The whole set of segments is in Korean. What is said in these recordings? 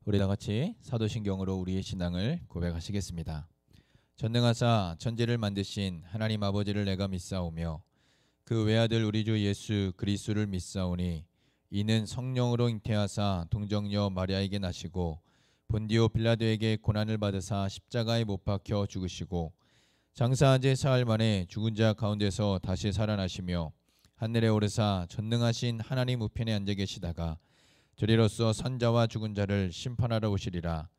우리 다 같이 사도신경으로 우리의 신앙을 고백하시겠습니다. 전능하사 천지를 만드신 하나님 아버지를 내가 믿사오며 그 외아들 우리 주 예수 그리스도를 믿사오니 이는 성령으로 잉태하사 동정녀 마리아에게 나시고 본디오 빌라도에게 고난을 받으사 십자가에 못 박혀 죽으시고 장사한 지 사흘 만에 죽은 자 가운데서 다시 살아나시며 하늘에 오르사 전능하신 하나님 우편에 앉아 계시다가 저리로서 산자와 죽은 자를 심판하러 오시리라.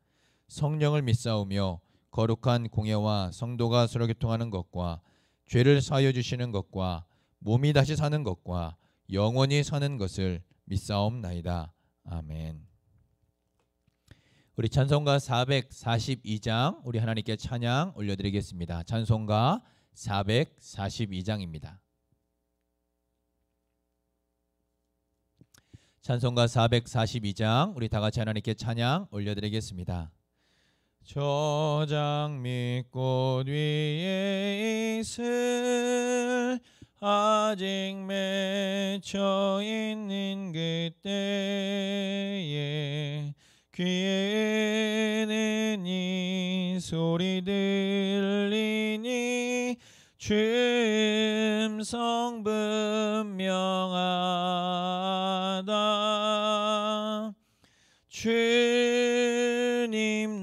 성령을 믿사오며 거룩한 공예와 성도가 서로 교통하는 것과 죄를 사하여 주시는 것과 몸이 다시 사는 것과 영원히 사는 것을 믿사옵나이다. 아멘. 우리 찬송가 442장 우리 하나님께 찬양 올려드리겠습니다. 찬송가 442장입니다. 찬송가 442장 우리 다같이 하나님께 찬양 올려드리겠습니다. 저장 및 꽃 위에 있을 아직 맺혀 있는 그때에 귀에는 이 소리 들리니 주 음성 분명하다. 주님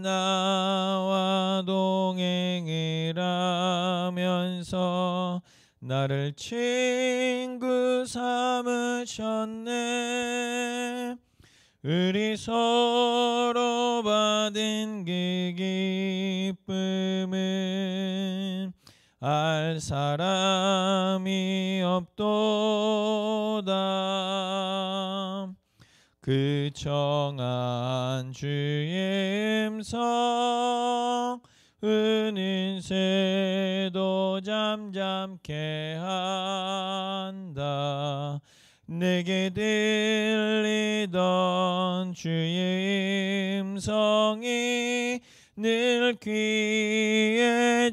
나와 동행을 하면서 나를 친구 삼으셨네. 우리 서로 받은 그 기쁨은 알 사람이 없도다. 그 청한 주의 음성 은은새도 잠잠케 한다. 내게 들리던 주의 음성이 늘 귀에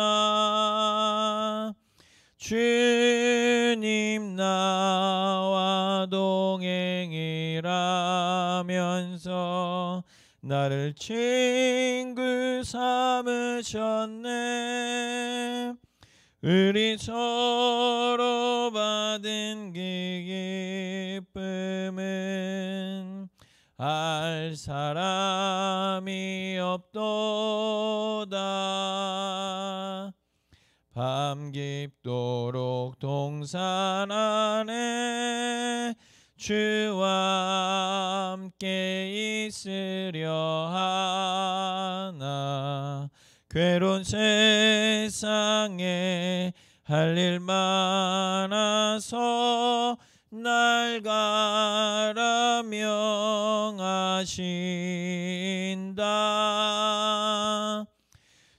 쟁쟁하다. 주님 나와 동행을 하면서 나를 친구 삼으셨네. 우리 서로 받은 그 기쁨은 알 사람이 없도다. 밤 깊도록 동산 안에 주와 함께 있으려 하나. 괴로운 세상에 할 일 많아서 날 가라 명하신다.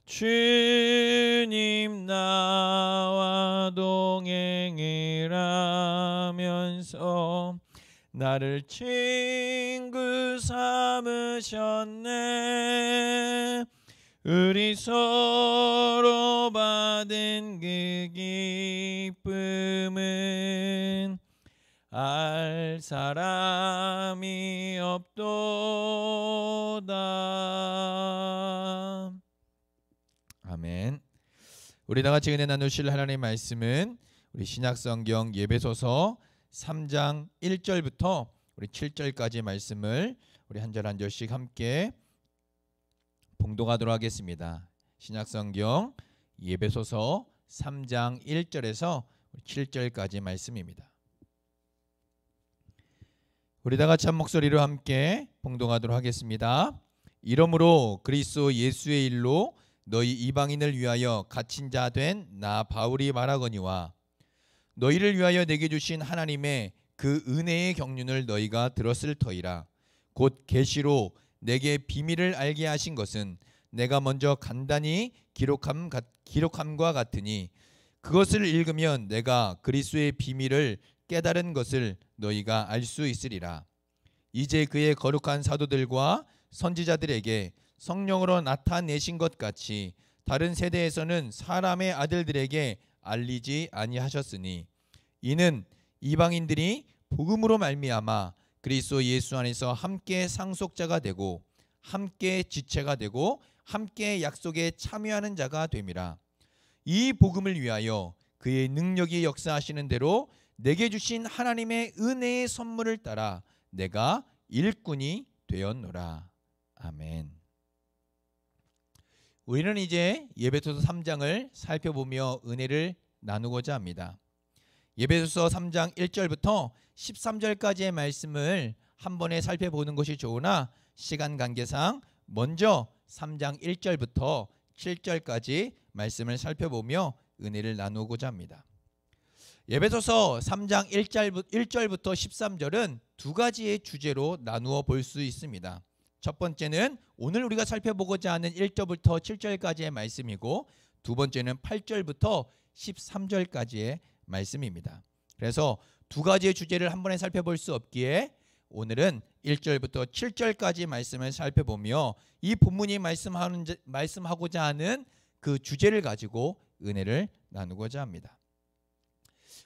주님 나와 동행을 하면서 나를 친구 삼으셨네. 우리 서로 받은 그 기쁨은 알 사람이 없도다. 아멘. 우리 다 같이 은혜 나누실 하나님의 말씀은 우리 신약성경 예배소서 3장 1절부터 우리 7절까지 말씀을 우리 한 절 한 절씩 함께 봉독하도록 하겠습니다. 신약성경 예배소서 3장 1절에서 7절까지 말씀입니다. 우리 다 같이 한 목소리로 함께 봉독하도록 하겠습니다. 이러므로 그리스도 예수의 일로 너희 이방인을 위하여 갇힌 자 된 나 바울이 말하거니와 너희를 위하여 내게 주신 하나님의 그 은혜의 경륜을 너희가 들었을 터이라. 곧 계시로 내게 비밀을 알게 하신 것은 내가 먼저 간단히 기록함과 같으니 그것을 읽으면 내가 그리스도의 비밀을 깨달은 것을 너희가 알 수 있으리라. 이제 그의 거룩한 사도들과 선지자들에게 성령으로 나타내신 것 같이 다른 세대에서는 사람의 아들들에게 알리지 아니하셨으니 이는 이방인들이 복음으로 말미암아 그리스도 예수 안에서 함께 상속자가 되고 함께 지체가 되고 함께 약속에 참여하는 자가 됨이라. 이 복음을 위하여 그의 능력이 역사하시는 대로 내게 주신 하나님의 은혜의 선물을 따라 내가 일꾼이 되었노라. 아멘. 우리는 이제 예배소서 3장을 살펴보며 은혜를 나누고자 합니다. 예배소서 3장 1절부터 13절까지의 말씀을 한 번에 살펴보는 것이 좋으나 시간 관계상 먼저 3장 1절부터 7절까지 말씀을 살펴보며 은혜를 나누고자 합니다. 예배소서 3장 1절부터 13절은 두 가지의 주제로 나누어 볼 수 있습니다. 첫 번째는 오늘 우리가 살펴보고자 하는 1절부터 7절까지의 말씀이고, 두 번째는 8절부터 13절까지의 말씀입니다. 그래서 두 가지의 주제를 한 번에 살펴볼 수 없기에 오늘은 1절부터 7절까지 말씀을 살펴보며 이 본문이 말씀하고자 하는 그 주제를 가지고 은혜를 나누고자 합니다.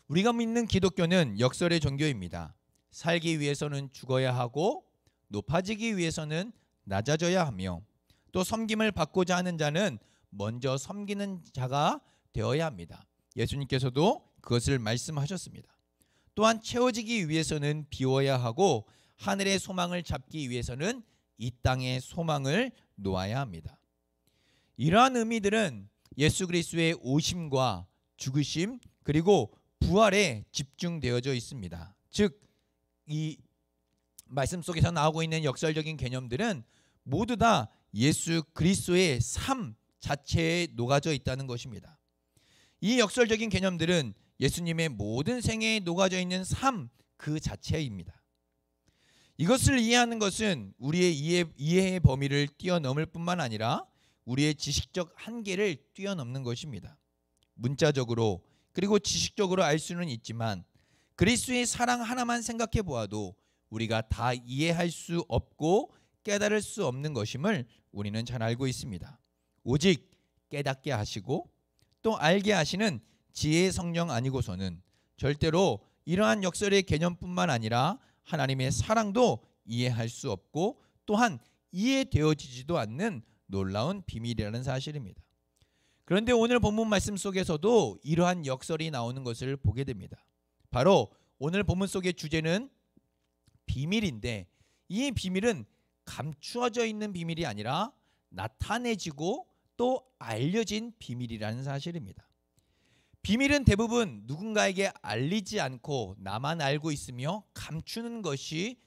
우리가 믿는 기독교는 역설의 종교입니다. 살기 위해서는 죽어야 하고 높아지기 위해서는 낮아져야 하며 또 섬김을 받고자 하는 자는 먼저 섬기는 자가 되어야 합니다. 예수님께서도 그것을 말씀하셨습니다. 또한 채워지기 위해서는 비워야 하고 하늘의 소망을 잡기 위해서는 이 땅의 소망을 놓아야 합니다. 이러한 의미들은 예수 그리스도의 오심과 죽으심 그리고 부활에 집중되어져 있습니다. 즉, 이 말씀 속에서 나오고 있는 역설적인 개념들은 모두 다 예수 그리스도의 삶 자체에 녹아져 있다는 것입니다. 이 역설적인 개념들은 예수님의 모든 생애에 녹아져 있는 삶 그 자체입니다. 이것을 이해하는 것은 우리의 이해의 범위를 뛰어넘을 뿐만 아니라 우리의 지식적 한계를 뛰어넘는 것입니다. 문자적으로 그리고 지식적으로 알 수는 있지만 그리스도의 사랑 하나만 생각해 보아도 우리가 다 이해할 수 없고 깨달을 수 없는 것임을 우리는 잘 알고 있습니다. 오직 깨닫게 하시고 또 알게 하시는 지혜의 성령 아니고서는 절대로 이러한 역설의 개념뿐만 아니라 하나님의 사랑도 이해할 수 없고 또한 이해되어지지도 않는 놀라운 비밀이라는 사실입니다. 그런데 오늘 본문 말씀 속에서도 이러한 역설이 나오는 것을 보게 됩니다. 바로 오늘 본문 속의 주제는 비밀인데 이 비밀은 감추어져 있는 비밀이 아니라 나타내지고 또 알려진 비밀이라는 사실입니다. 비밀은 대부분 누군가에게 알리지 않고 나만 알고 있으며 감추는 것이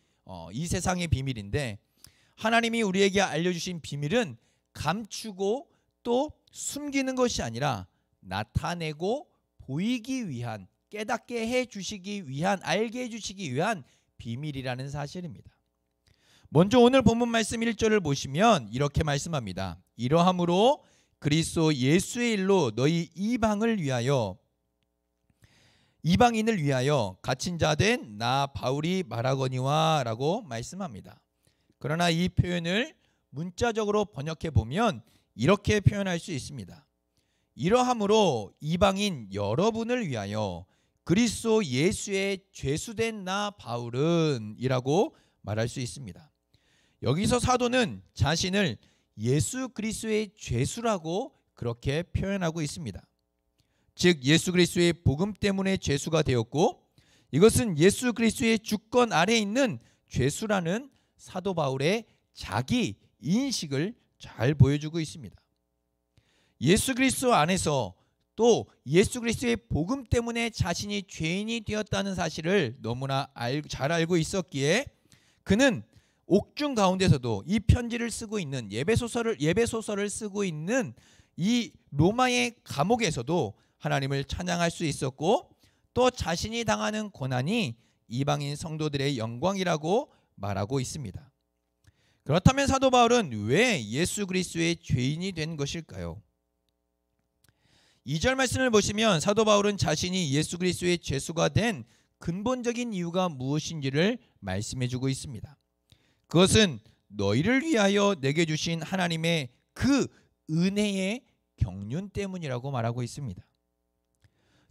이 세상의 비밀인데, 하나님이 우리에게 알려주신 비밀은 감추고 또 숨기는 것이 아니라 나타내고 보이기 위한, 깨닫게 해주시기 위한, 알게 해주시기 위한 비밀이라는 사실입니다. 먼저 오늘 본문 말씀 1절을 보시면 이렇게 말씀합니다. 이러함으로 그리스도 예수의 일로 너희 이방인을 위하여 갇힌 자 된 나 바울이 말하거니와 라고 말씀합니다. 그러나 이 표현을 문자적으로 번역해 보면 이렇게 표현할 수 있습니다. 이러함으로 이방인 여러분을 위하여 그리스도 예수의 죄수된 나 바울은 이라고 말할 수 있습니다. 여기서 사도는 자신을 예수 그리스도의 죄수라고 그렇게 표현하고 있습니다. 즉 예수 그리스도의 복음 때문에 죄수가 되었고 이것은 예수 그리스도의 주권 아래에 있는 죄수라는 사도 바울의 자기 인식을 잘 보여주고 있습니다. 예수 그리스도 안에서 또 예수 그리스도의 복음 때문에 자신이 죄인이 되었다는 사실을 너무나 잘 알고 있었기에 그는 옥중 가운데서도 이 편지를 쓰고 있는 예배소설을 쓰고 있는 이 로마의 감옥에서도 하나님을 찬양할 수 있었고 또 자신이 당하는 고난이 이방인 성도들의 영광이라고 말하고 있습니다. 그렇다면 사도 바울은 왜 예수 그리스도의 죄인이 된 것일까요? 2절 말씀을 보시면 사도 바울은 자신이 예수 그리스도의 죄수가 된 근본적인 이유가 무엇인지를 말씀해 주고 있습니다. 그것은 너희를 위하여 내게 주신 하나님의 그 은혜의 경륜 때문이라고 말하고 있습니다.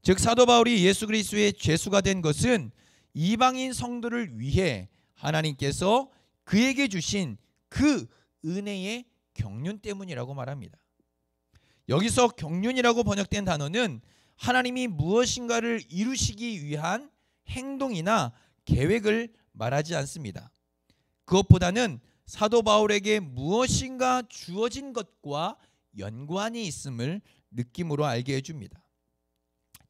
즉 사도 바울이 예수 그리스도의 죄수가 된 것은 이방인 성도를 위해 하나님께서 그에게 주신 그 은혜의 경륜 때문이라고 말합니다. 여기서 경륜이라고 번역된 단어는 하나님이 무엇인가를 이루시기 위한 행동이나 계획을 말하지 않습니다. 그것보다는 사도 바울에게 무엇인가 주어진 것과 연관이 있음을 느낌으로 알게 해줍니다.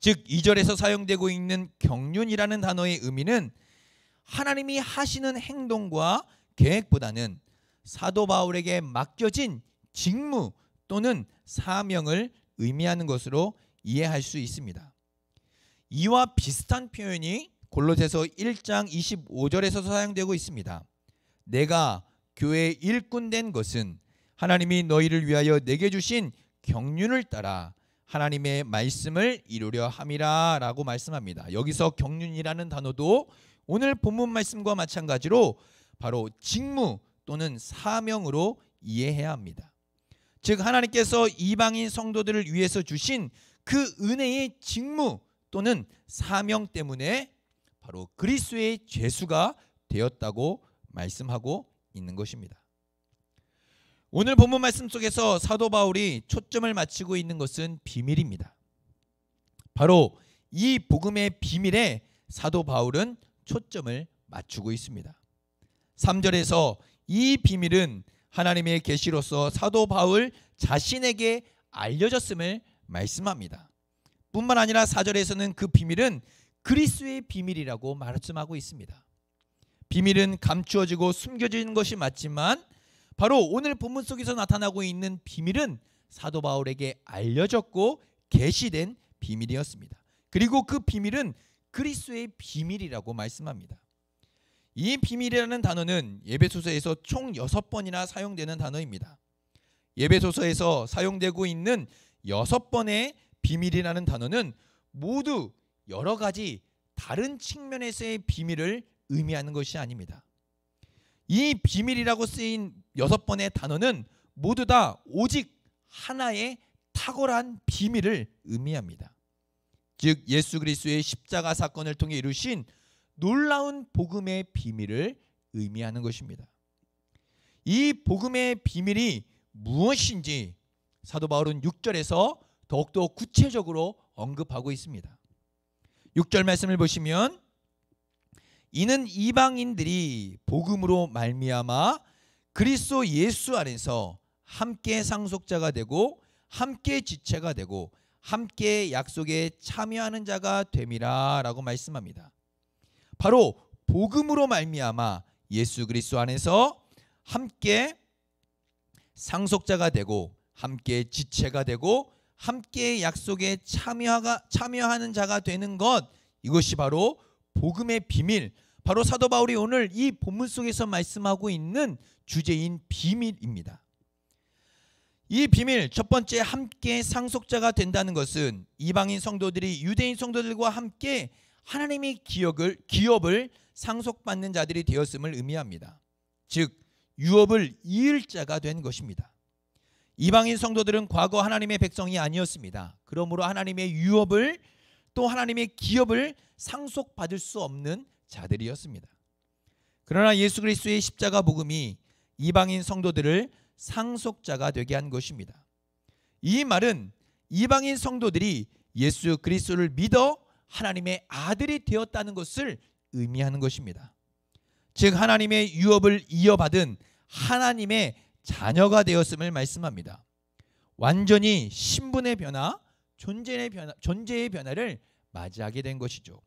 즉 2절에서 사용되고 있는 경륜이라는 단어의 의미는 하나님이 하시는 행동과 계획보다는 사도 바울에게 맡겨진 직무 또는 사명을 의미하는 것으로 이해할 수 있습니다. 이와 비슷한 표현이 골로새서 1장 25절에서 사용되고 있습니다. 내가 교회의 일꾼 된 것은 하나님이 너희를 위하여 내게 주신 경륜을 따라 하나님의 말씀을 이루려 함이라 라고 말씀합니다. 여기서 경륜이라는 단어도 오늘 본문 말씀과 마찬가지로 바로 직무 또는 사명으로 이해해야 합니다. 즉 하나님께서 이방인 성도들을 위해서 주신 그 은혜의 직무 또는 사명 때문에 바로 그리스도의 죄수가 되었다고 말씀하고 있는 것입니다. 오늘 본문 말씀 속에서 사도 바울이 초점을 맞추고 있는 것은 비밀입니다. 바로 이 복음의 비밀에 사도 바울은 초점을 맞추고 있습니다. 3절에서 이 비밀은 하나님의 계시로서 사도 바울 자신에게 알려졌음을 말씀합니다. 뿐만 아니라 4절에서는 그 비밀은 그리스도의 비밀이라고 말씀하고 있습니다. 비밀은 감추어지고 숨겨진 것이 맞지만 바로 오늘 본문 속에서 나타나고 있는 비밀은 사도 바울에게 알려졌고 계시된 비밀이었습니다. 그리고 그 비밀은 그리스도의 비밀이라고 말씀합니다. 이 비밀이라는 단어는 에베소서에서 총 6번이나 사용되는 단어입니다. 에베소서에서 사용되고 있는 6번의 비밀이라는 단어는 모두 여러 가지 다른 측면에서의 비밀을 의미하는 것이 아닙니다. 이 비밀이라고 쓰인 6번의 단어는 모두 다 오직 하나의 탁월한 비밀을 의미합니다. 즉 예수 그리스도의 십자가 사건을 통해 이루신 놀라운 복음의 비밀을 의미하는 것입니다. 이 복음의 비밀이 무엇인지 사도 바울은 6절에서 더욱더 구체적으로 언급하고 있습니다. 6절 말씀을 보시면 이는 이방인들이 복음으로 말미암아 그리스도 예수 안에서 함께 상속자가 되고 함께 지체가 되고 함께 약속에 참여하는 자가 됨이라 라고 말씀합니다. 바로 복음으로 말미암아 예수 그리스도 안에서 함께 상속자가 되고 함께 지체가 되고 함께 약속에 참여하는 자가 되는 것, 이것이 바로 복음의 비밀, 바로 사도 바울이 오늘 이 본문 속에서 말씀하고 있는 주제인 비밀입니다. 이 비밀, 첫 번째 함께 상속자가 된다는 것은 이방인 성도들이 유대인 성도들과 함께 하나님의 기업을 상속받는 자들이 되었음을 의미합니다. 즉 유업을 이을 자가 된 것입니다. 이방인 성도들은 과거 하나님의 백성이 아니었습니다. 그러므로 하나님의 유업을 또 하나님의 기업을 상속받을 수 없는 자들이었습니다. 그러나 예수 그리스도의 십자가 복음이 이방인 성도들을 상속자가 되게 한 것입니다. 이 말은 이방인 성도들이 예수 그리스도를 믿어 하나님의 아들이 되었다는 것을 의미하는 것입니다. 즉 하나님의 유업을 이어받은 하나님의 자녀가 되었음을 말씀합니다. 완전히 신분의 변화, 존재의 변화를 맞이하게 된 것이죠.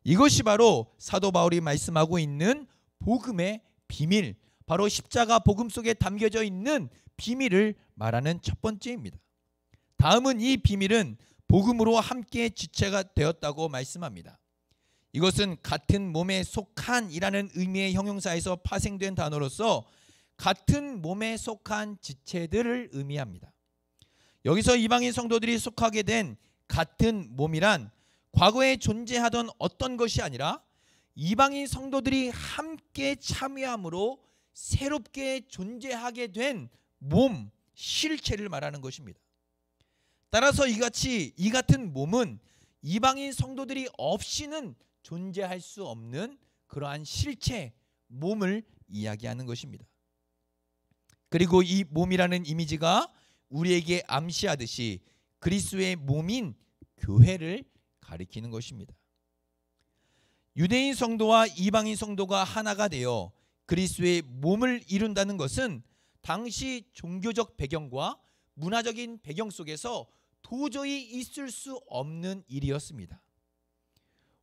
이것이 바로 사도 바울이 말씀하고 있는 복음의 비밀, 바로 십자가 복음 속에 담겨져 있는 비밀을 말하는 첫 번째입니다. 다음은 이 비밀은 복음으로 함께 지체가 되었다고 말씀합니다. 이것은 같은 몸에 속한이라는 의미의 형용사에서 파생된 단어로서 같은 몸에 속한 지체들을 의미합니다. 여기서 이방인 성도들이 속하게 된 같은 몸이란 과거에 존재하던 어떤 것이 아니라 이방인 성도들이 함께 참여함으로 새롭게 존재하게 된 몸, 실체를 말하는 것입니다. 따라서 이 같은 몸은 이방인 성도들이 없이는 존재할 수 없는 그러한 실체, 몸을 이야기하는 것입니다. 그리고 이 몸이라는 이미지가 우리에게 암시하듯이 그리스도의 몸인 교회를 가리키는 것입니다. 유대인 성도와 이방인 성도가 하나가 되어 그리스도의 몸을 이룬다는 것은 당시 종교적 배경과 문화적인 배경 속에서 도저히 있을 수 없는 일이었습니다.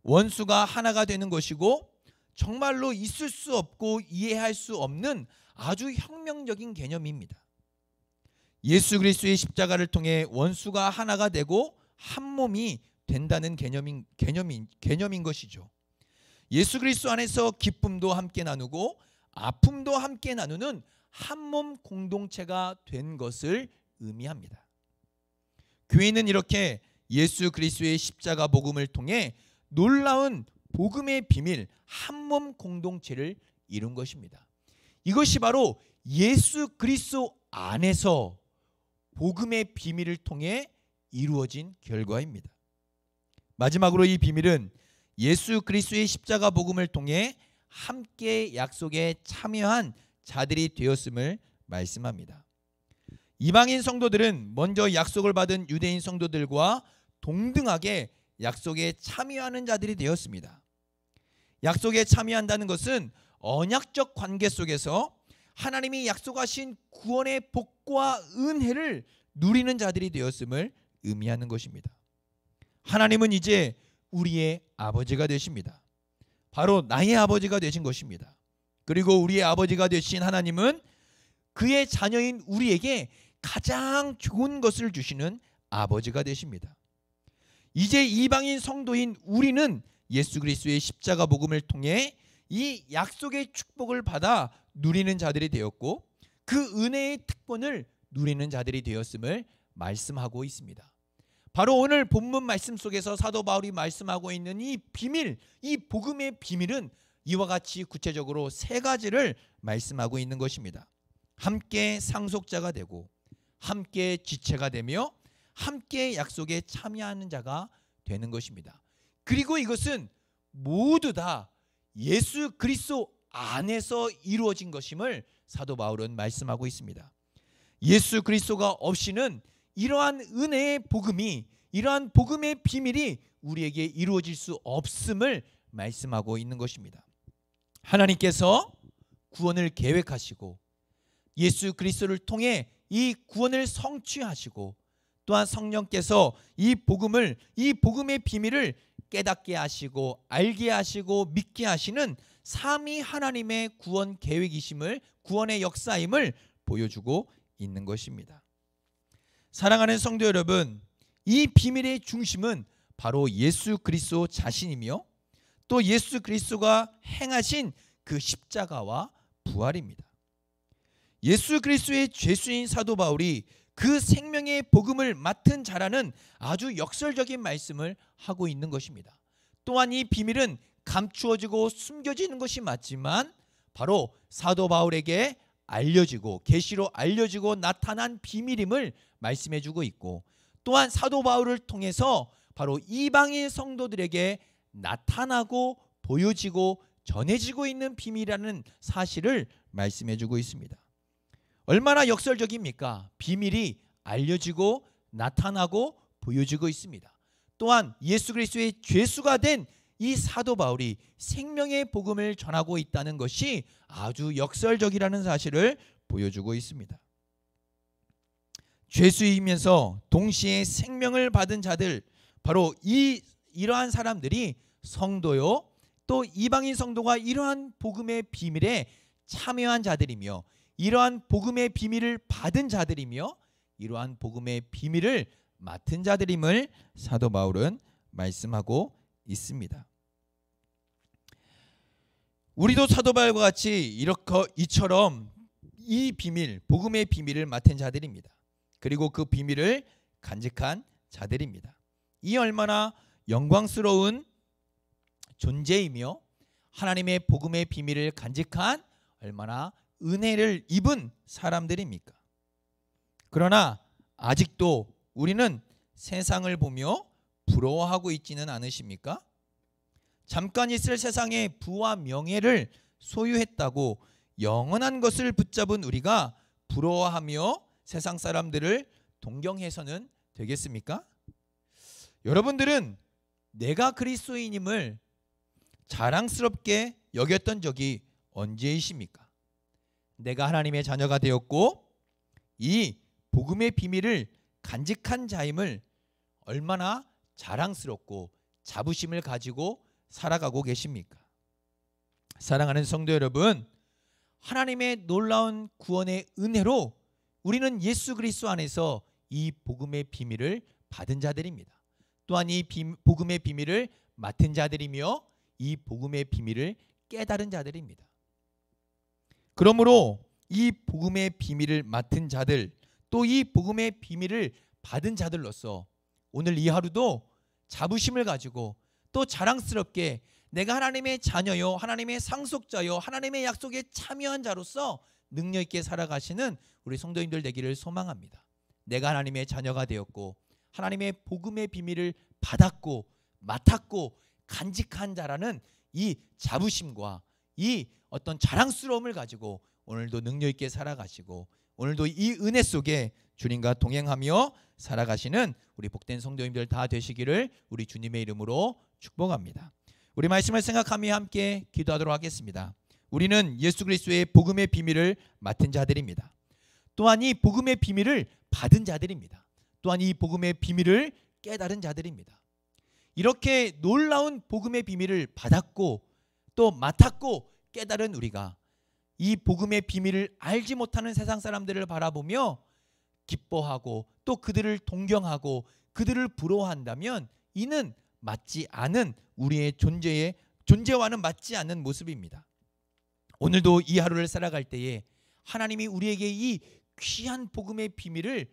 원수가 하나가 되는 것이고 정말로 있을 수 없고 이해할 수 없는 아주 혁명적인 개념입니다. 예수 그리스도의 십자가를 통해 원수가 하나가 되고 한 몸이 된다는 개념인 것이죠. 예수 그리스도 안에서 기쁨도 함께 나누고 아픔도 함께 나누는 한 몸 공동체가 된 것을 의미합니다. 교회는 이렇게 예수 그리스도의 십자가 복음을 통해 놀라운 복음의 비밀 한 몸 공동체를 이룬 것입니다. 이것이 바로 예수 그리스도 안에서 복음의 비밀을 통해 이루어진 결과입니다. 마지막으로 이 비밀은 예수 그리스도의 십자가 복음을 통해 함께 약속에 참여한 자들이 되었음을 말씀합니다. 이방인 성도들은 먼저 약속을 받은 유대인 성도들과 동등하게 약속에 참여하는 자들이 되었습니다. 약속에 참여한다는 것은 언약적 관계 속에서 하나님이 약속하신 구원의 복과 은혜를 누리는 자들이 되었음을 의미하는 것입니다. 하나님은 이제 우리의 아버지가 되십니다. 바로 나의 아버지가 되신 것입니다. 그리고 우리의 아버지가 되신 하나님은 그의 자녀인 우리에게 가장 좋은 것을 주시는 아버지가 되십니다. 이제 이방인 성도인 우리는 예수 그리스도의 십자가 복음을 통해 이 약속의 축복을 받아 누리는 자들이 되었고 그 은혜의 특권을 누리는 자들이 되었음을 말씀하고 있습니다. 바로 오늘 본문 말씀 속에서 사도 바울이 말씀하고 있는 이 비밀, 이 복음의 비밀은 이와 같이 구체적으로 세 가지를 말씀하고 있는 것입니다. 함께 상속자가 되고 함께 지체가 되며 함께 약속에 참여하는 자가 되는 것입니다. 그리고 이것은 모두 다 예수 그리스도 안에서 이루어진 것임을 사도 바울은 말씀하고 있습니다. 예수 그리스도가 없이는 이러한 은혜의 복음이, 이러한 복음의 비밀이 우리에게 이루어질 수 없음을 말씀하고 있는 것입니다. 하나님께서 구원을 계획하시고 예수 그리스도를 통해 이 구원을 성취하시고 또한 성령께서 이 복음의 비밀을 깨닫게 하시고 알게 하시고 믿게 하시는 삼위 하나님의 구원 계획이심을, 구원의 역사임을 보여주고 있는 것입니다. 사랑하는 성도 여러분, 이 비밀의 중심은 바로 예수 그리스도 자신이며 또 예수 그리스도가 행하신 그 십자가와 부활입니다. 예수 그리스도의 죄수인 사도 바울이 그 생명의 복음을 맡은 자라는 아주 역설적인 말씀을 하고 있는 것입니다. 또한 이 비밀은 감추어지고 숨겨지는 것이 맞지만 바로 사도 바울에게 알려지고 계시로 알려지고 나타난 비밀임을 말씀해주고 있고 또한 사도 바울을 통해서 바로 이방인 성도들에게 나타나고 보여지고 전해지고 있는 비밀이라는 사실을 말씀해주고 있습니다. 얼마나 역설적입니까? 비밀이 알려지고 나타나고 보여지고 있습니다. 또한 예수 그리스도의 죄수가 된 이 사도 바울이 생명의 복음을 전하고 있다는 것이 아주 역설적이라는 사실을 보여주고 있습니다. 죄수이면서 동시에 생명을 받은 자들, 바로 이러한 사람들이 성도요 또 이방인 성도가 이러한 복음의 비밀에 참여한 자들이며 이러한 복음의 비밀을 받은 자들이며 이러한 복음의 비밀을 맡은 자들임을 사도 바울은 말씀하고 있습니다. 우리도 사도 바울과 같이 이처럼 이 비밀, 복음의 비밀을 맡은 자들입니다. 그리고 그 비밀을 간직한 자들입니다. 이 얼마나 영광스러운 존재이며 하나님의 복음의 비밀을 간직한 얼마나 은혜를 입은 사람들입니까? 그러나 아직도 우리는 세상을 보며 부러워하고 있지는 않으십니까? 잠깐 있을 세상의 부와 명예를 소유했다고 영원한 것을 붙잡은 우리가 부러워하며 세상 사람들을 동경해서는 되겠습니까? 여러분들은 내가 그리스도인임을 자랑스럽게 여겼던 적이 언제이십니까? 내가 하나님의 자녀가 되었고 이 복음의 비밀을 간직한 자임을 얼마나 자랑스럽고 자부심을 가지고 살아가고 계십니까? 사랑하는 성도 여러분, 하나님의 놀라운 구원의 은혜로 우리는 예수 그리스도 안에서 이 복음의 비밀을 받은 자들입니다. 또한 이 복음의 비밀을 맡은 자들이며 이 복음의 비밀을 깨달은 자들입니다. 그러므로 이 복음의 비밀을 맡은 자들, 또 이 복음의 비밀을 받은 자들로서 오늘 이 하루도 자부심을 가지고 또 자랑스럽게 내가 하나님의 자녀요, 하나님의 상속자요, 하나님의 약속에 참여한 자로서 능력 있게 살아가시는 우리 성도님들 되기를 소망합니다. 내가 하나님의 자녀가 되었고 하나님의 복음의 비밀을 받았고 맡았고 간직한 자라는 이 자부심과 이 어떤 자랑스러움을 가지고 오늘도 능력 있게 살아가시고 오늘도 이 은혜 속에 주님과 동행하며 살아가시는 우리 복된 성도님들 다 되시기를 우리 주님의 이름으로 축복합니다. 우리 말씀을 생각하며 함께 기도하도록 하겠습니다. 우리는 예수 그리스도의 복음의 비밀을 맡은 자들입니다. 또한 이 복음의 비밀을 받은 자들입니다. 또한 이 복음의 비밀을 깨달은 자들입니다. 이렇게 놀라운 복음의 비밀을 받았고 또 맡았고 깨달은 우리가 이 복음의 비밀을 알지 못하는 세상 사람들을 바라보며 기뻐하고 또 그들을 동경하고 그들을 부러워한다면 이는 맞지 않은 우리의 존재와는 맞지 않는 모습입니다. 오늘도 이 하루를 살아갈 때에 하나님이 우리에게 이 귀한 복음의 비밀을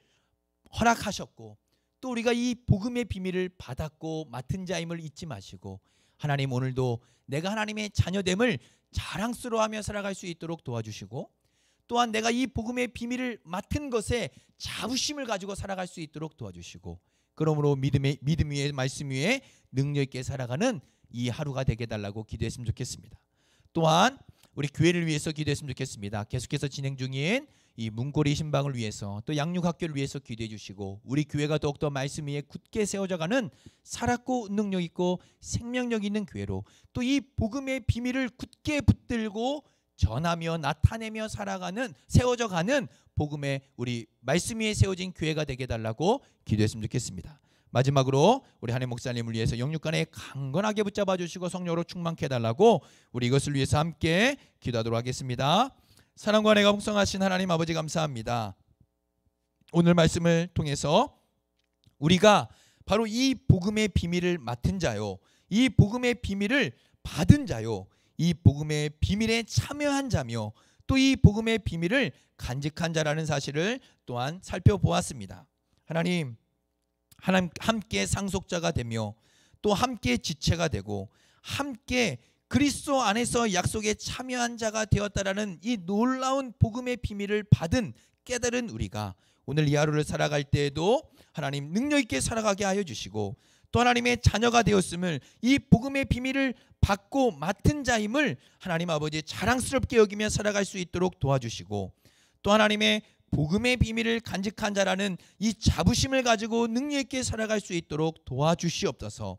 허락하셨고 또 우리가 이 복음의 비밀을 받았고 맡은 자임을 잊지 마시고 하나님 오늘도 내가 하나님의 자녀됨을 자랑스러워하며 살아갈 수 있도록 도와주시고 또한 내가 이 복음의 비밀을 맡은 것에 자부심을 가지고 살아갈 수 있도록 도와주시고 그러므로 믿음 위에 말씀 위에 능력 있게 살아가는 이 하루가 되게 해달라고 기도했으면 좋겠습니다. 또한 우리 교회를 위해서 기도했으면 좋겠습니다. 계속해서 진행 중인 이 문고리 신방을 위해서 또 양육학교를 위해서 기도해 주시고 우리 교회가 더욱더 말씀 위에 굳게 세워져가는 살았고 능력 있고 생명력 있는 교회로 또 이 복음의 비밀을 굳게 붙들고 전하며 나타내며 살아가는 세워져가는 복음의 우리 말씀 위에 세워진 교회가 되게 해달라고 기도했으면 좋겠습니다. 마지막으로 우리 한해 목사님을 위해서 영육간에 강건하게 붙잡아 주시고 성령으로 충만케 해달라고 우리 이것을 위해서 함께 기도하도록 하겠습니다. 사랑과 은혜가 풍성하신 하나님 아버지 감사합니다. 오늘 말씀을 통해서 우리가 바로 이 복음의 비밀을 맡은 자요, 이 복음의 비밀을 받은 자요, 이 복음의 비밀에 참여한 자며 또 이 복음의 비밀을 간직한 자라는 사실을 또한 살펴보았습니다. 하나님 함께 상속자가 되며 또 함께 지체가 되고 함께 그리스도 안에서 약속에 참여한 자가 되었다라는 이 놀라운 복음의 비밀을 받은 깨달은 우리가 오늘 이 하루를 살아갈 때에도 하나님 능력 있게 살아가게 하여 주시고 또 하나님의 자녀가 되었음을 이 복음의 비밀을 받고 맡은 자임을 하나님 아버지 자랑스럽게 여기며 살아갈 수 있도록 도와주시고 또 하나님의 복음의 비밀을 간직한 자라는 이 자부심을 가지고 능력 있게 살아갈 수 있도록 도와주시옵소서.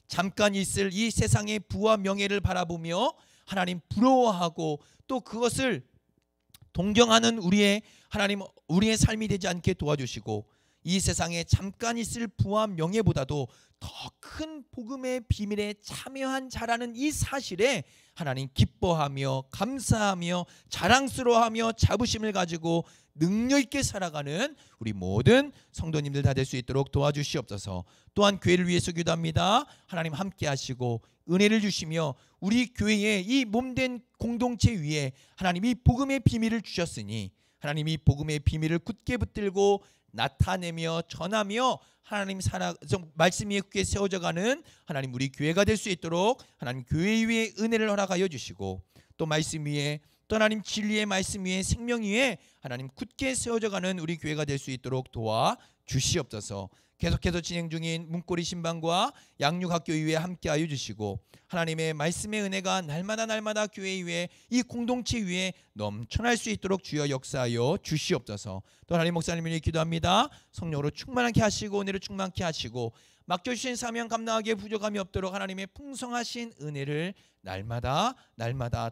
잠깐 있을 이 세상의 부와 명예를 바라보며 하나님 부러워하고 또 그것을 동경하는 우리의 삶이 되지 않게 도와주시고 이 세상에 잠깐 있을 부와 명예보다도 더 큰 복음의 비밀에 참여한 자라는 이 사실에 하나님 기뻐하며 감사하며 자랑스러워하며 자부심을 가지고 능력 있게 살아가는 우리 모든 성도님들 다 될 수 있도록 도와주시옵소서. 또한 교회를 위해서 기도합니다. 하나님 함께 하시고 은혜를 주시며 우리 교회의 이 몸된 공동체 위에 하나님 이 복음의 비밀을 주셨으니 하나님 이 복음의 비밀을 굳게 붙들고 나타내며 전하며 하나님 말씀 위에 굳게 세워져가는 하나님 우리 교회가 될 수 있도록 하나님 교회 위에 은혜를 허락하여 주시고 또 말씀 위에 또 하나님 진리의 말씀 위에 생명 위에 하나님 굳게 세워져가는 우리 교회가 될 수 있도록 도와 주시옵소서. 계속해서 진행 중인 문고리 신방과 양육학교 이후에 함께하여 주시고 하나님의 말씀의 은혜가 날마다 교회 위에 이 공동체 위에 넘쳐날 수 있도록 주여 역사하여 주시옵소서. 또 하나님 목사님을 위해 기도합니다. 성령으로 충만하게 하시고 은혜로 충만케 하시고 맡겨주신 사명 감당하기에 부족함이 없도록 하나님의 풍성하신 은혜를 날마다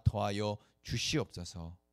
더하여 주시옵소서.